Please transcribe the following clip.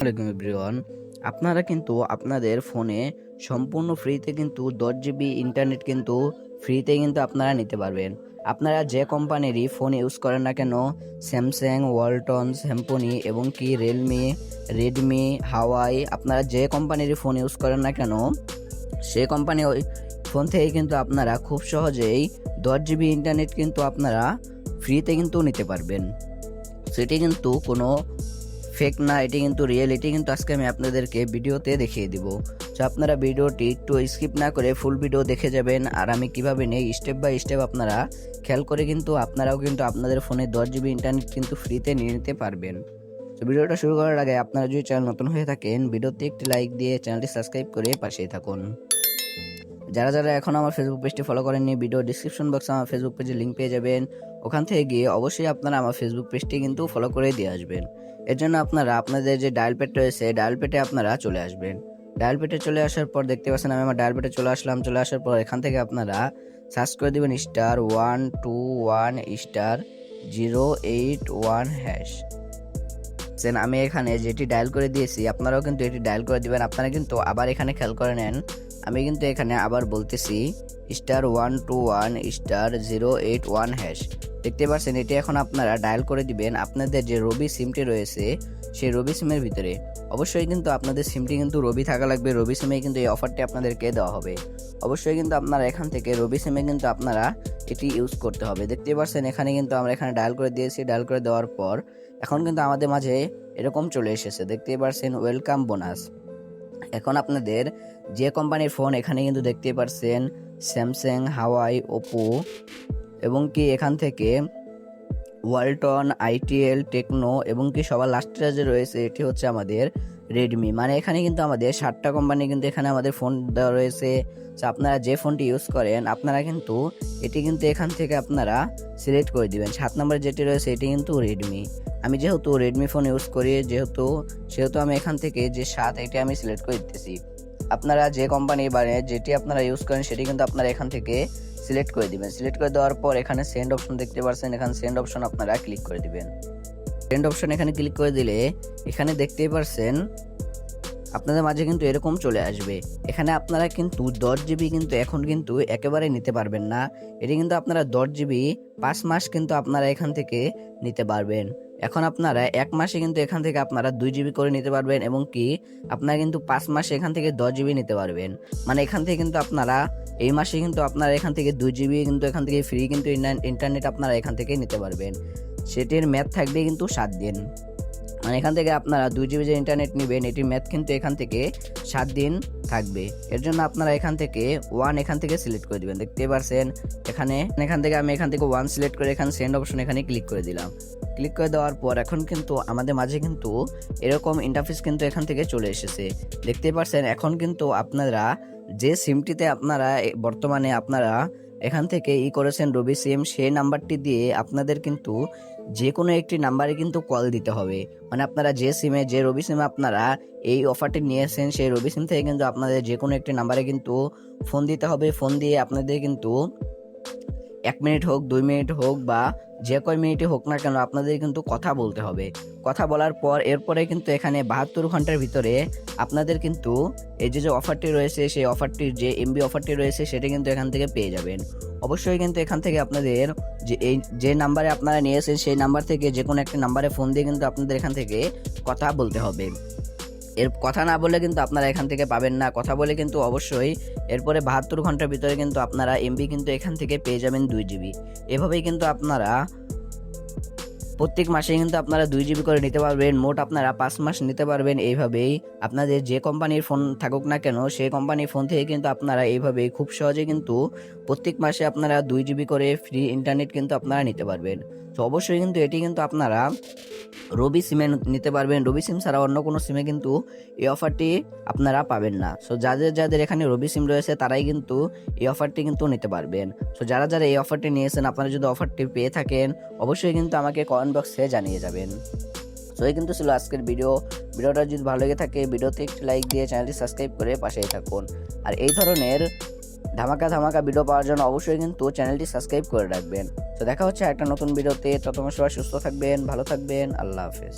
আসসালামু এভরিওয়ান। আপনারা কিন্তু আপনাদের ফোনে সম্পূর্ণ ফ্রিতে কিন্তু 10 জিবি ইন্টারনেট কিন্তু ফ্রিতে কিন্তু আপনারা নিতে পারবেন। আপনারা যে কোম্পানিরই ফোন ইউজ করেন না কেন, স্যামসাং, ওয়ালটন, স্যামসং এবং কি রিয়েলমি, রেডমি, হাওয়াই, আপনারা যে কোম্পানিরই ফোন ইউজ করেন না কেন সেই কোম্পানি ওই ফোন থেকে কিন্তু আপনারা খুব সহজেই 10 জিবি ইন্টারনেট কিন্তু আপনারা ফ্রিতে কিন্তু নিতে পারবেন। সেটি কিন্তু কোনো ফেক না, এটি কিন্তু রিয়েল। এটি কিন্তু আজকে আমি আপনাদেরকে ভিডিওতে দেখিয়ে দিব। তো আপনারা ভিডিওটি একটু স্কিপ না করে ফুল ভিডিও দেখে যাবেন। আর আমি কিভাবে নেই স্টেপ বাই স্টেপ আপনারা খেয়াল করে কিন্তু আপনারাও কিন্তু আপনাদের ফোনে 10 জিবি ইন্টারনেট কিন্তু ফ্রিতে নিয়ে নিতে পারবেন। তো ভিডিওটা শুরু করার আগে আপনারা যদি চ্যানেল নতুন হয়ে থাকেন, ভিডিওতে একটি লাইক দিয়ে চ্যানেলটি সাবস্ক্রাইব করে পাশেই থাকুন। যারা যারা এখন আমার ফেসবুক পেজটি ফলো করেননি, ভিডিও ডিসক্রিপশন বক্সে আমার ফেসবুক পেজের লিঙ্ক পেয়ে যাবেন। ওখান থেকে গিয়ে অবশ্যই আপনারা আমার ফেসবুক পেজটি কিন্তু ফলো করে দিয়ে আসবেন। এর জন্য আপনারা আপনাদের যে ডায়াল প্যাড রয়েছে, ডায়াল প্যাডে আপনারা চলে আসবেন। ডায়াল প্যাডে চলে আসার পর দেখতে পাচ্ছেন আমি আমার ডায়াল প্যাডে চলে আসলাম। চলে আসার পর এখান থেকে আপনারা সার্চ করে দেবেন *121*081#। আমি এখানে যেটি ডায়াল করে দিয়েছি আপনারাও কিন্তু এটি ডায়াল করে দিবেন। আপনারা কিন্তু আবার এখানে খেয়াল করে নেন, আমি কিন্তু এখানে আবার বলতেছি *121*081#। দেখতে পাচ্ছেন এটি এখন আপনারা ডায়াল করে দিবেন আপনাদের যে রবি সিমটি রয়েছে সেই রবি সিমের ভিতরে। অবশ্যই কিন্তু আপনাদের সিমটি কিন্তু রবি থাকা লাগবে। রবি সিমে কিন্তু এই অফারটি আপনাদেরকে দেওয়া হবে। অবশ্যই কিন্তু আপনারা এখান থেকে রবি সিমে কিন্তু আপনারা এটি ইউজ করতে হবে। দেখতে পাচ্ছেন এখানে কিন্তু আমরা এখানে ডায়াল করে দিয়েছি। ডায়াল করে দেওয়ার পর এখন কিন্তু আমাদের মাঝে এরকম চলে এসেছে, দেখতে পাচ্ছেন ওয়েলকাম বোনাস। এখন আপনাদের যে কোম্পানির ফোন এখানে কিন্তু দেখতে পাচ্ছেন স্যামসাং, হাওয়াই, ওপো এবং কি এখান থেকে ওয়ালটন, আইটিএল, টেকনো এবং কি সবার লাস্টে যে রয়েছে এটি হচ্ছে আমাদের রেডমি। মানে এখানে কিন্তু আমাদের 7টা কোম্পানি কিন্তু এখানে আমাদের ফোন দেওয়া রয়েছে। তো আপনারা যে ফোনটি ইউজ করেন আপনারা কিন্তু এটি কিন্তু এখান থেকে আপনারা সিলেক্ট করে দিবেন। 7 নম্বরে যেটি রয়েছে এটি কিন্তু রেডমি। আমি যেহেতু রেডমি ফোন ইউজ করি সেহেতু আমি এখান থেকে যে 7 এটি আমি সিলেক্ট করে দিতেছি। আপনারা যে কোম্পানি বা যেটি আপনারা ইউজ করেন সেটি কিন্তু আপনারা এখান থেকে সিলেক্ট করে দিবেন। সিলেক্ট করে দেওয়ার পর এখানে সেন্ড অপশন দেখতে পাচ্ছেন, এখানে সেন্ড অপশন আপনারা ক্লিক করে দিবেন। সেন্ড অপশন এখানে ক্লিক করে দিলে এখানে দেখতেই পাচ্ছেন আপনাদের মাঝে কিন্তু এরকম চলে আসবে। এখানে আপনারা কিন্তু 10 জিবি কিন্তু এখন কিন্তু একেবারে নিতে পারবেন না। এটি কিন্তু আপনারা 10 জিবি 5 মাস কিন্তু আপনারা এখান থেকে নিতে পারবেন। এখন আপনারা 1 মাসে কিন্তু এখান থেকে আপনারা 2 জিবি করে নিতে পারবেন এবং কি আপনারা কিন্তু 5 মাসে এখান থেকে 10 জিবি নিতে পারবেন। মানে এখান থেকে কিন্তু আপনারা এই মাসে কিন্তু আপনারা এখান থেকে 2 জিবি কিন্তু এখান থেকে ফ্রি কিন্তু ইন্টারনেট আপনারা এখান থেকে নিতে পারবেন। সেটির ম্যাথ থাকবে কিন্তু 7 দিন। মানে এখান থেকে আপনারা 2 জিবি যে ইন্টারনেট নেবেন এটির ম্যাথ কিন্তু এখান থেকে 7 দিন থাকবে। এর জন্য আপনারা এখান থেকে 1 এখান থেকে সিলেক্ট করে দিবেন। দেখতে পাচ্ছেন এখান থেকে আমি এখান থেকে 1 সিলেক্ট করে এখানে সেন্ড অপশন এখানে ক্লিক করে দিলাম। ক্লিক করে দেওয়ার পর এখন কিন্তু আমাদের মাঝে কিন্তু এরকম ইন্টারফেস কিন্তু এখান থেকে চলে এসেছে। দেখতে পাচ্ছেন এখন কিন্তু আপনারা যে সিমটিতে আপনারা বর্তমানে আপনারা এখান থেকে করেছেন রবি সিম, সেই নাম্বারটি দিয়ে আপনাদের কিন্তু যে কোনো একটি নাম্বারে কিন্তু কল দিতে হবে। মানে আপনারা যে রবি সিমে আপনারা এই অফারটি নিয়েছেন সেই রবি সিম থেকে কিন্তু আপনাদের যে কোনো একটি নাম্বারে কিন্তু ফোন দিতে হবে। ফোন দিয়ে আপনাদের কিন্তু 1 মিনিট হোক, 2 মিনিট হোক বা যে কয় মিনিটই হোক না কেন আপনাদের কিন্তু কথা বলতে হবে। কথা বলার পর এরপরে কিন্তু এখানে 72 ঘন্টার ভিতরে আপনাদের কিন্তু এই যে অফারটি রয়েছে সেই অফারটির যে এমবি অফারটি রয়েছে সেটা কিন্তু এখান থেকে পেয়ে যাবেন। অবশ্যই কিন্তু এখান থেকে আপনাদের যে নাম্বারে আপনারা নিয়েছেন সেই নাম্বার থেকে যে কোনো একটা নাম্বারে ফোন দিয়ে কিন্তু আপনাদের এখান থেকে কথা বলতে হবে। এর কথা না বলে কিন্তু আপনারা এখান থেকে পাবেন না। কথা বলে কিন্তু অবশ্যই এরপরে 72 ঘন্টার ভিতরে কিন্তু আপনারা এমবি কিন্তু এখান থেকে পেয়ে যাবেন 2 জিবি। এভাবেই কিন্তু আপনারা প্রত্যেক মাসে কিন্তু আপনারা 2 জিবি করে নিতে পারবেন। মোট আপনারা 5 মাস নিতে পারবেন। এইভাবেই আপনাদের যে কোম্পানির ফোন থাকুক না কেন সেই কোম্পানির ফোন থেকে কিন্তু আপনারা এইভাবেই খুব সহজে কিন্তু প্রত্যেক মাসে আপনারা 2 জিবি করে ফ্রি ইন্টারনেট কিন্তু আপনারা নিতে পারবেন। তো অবশ্যই কিন্তু এটি কিন্তু আপনারা রবি সিমে নিতে পারবেন। রবি সিম ছাড়া অন্য কোনো সিমে কিন্তু এই অফারটি আপনারা পাবেন না। সো যাদের এখানে রবি সিম রয়েছে তারাই কিন্তু এই অফারটি কিন্তু নিতে পারবেন। সো যারা এই অফারটি নিয়েছেন আপনারা যদি অফারটি পেয়ে থাকেন অবশ্যই কিন্তু আমাকে কমেন্ট বক্সে জানিয়ে যাবেন। সো এই কিন্তু ছিল আজকের ভিডিওটা যদি ভালো লেগে থাকে ভিডিওতে একটি লাইক দিয়ে চ্যানেলটি সাবস্ক্রাইব করে পাশেই থাকুন। আর এই ধরনের ধামাকা ভিডিও পাওয়ার জন্য অবশ্যই কিন্তু চ্যানেলটি সাবস্ক্রাইব করে রাখবেন। তো দেখা হচ্ছে একটা নতুন ভিডিওতে। ততক্ষণ সবাই সুস্থ থাকবেন, ভালো থাকবেন। আল্লাহ হাফেজ।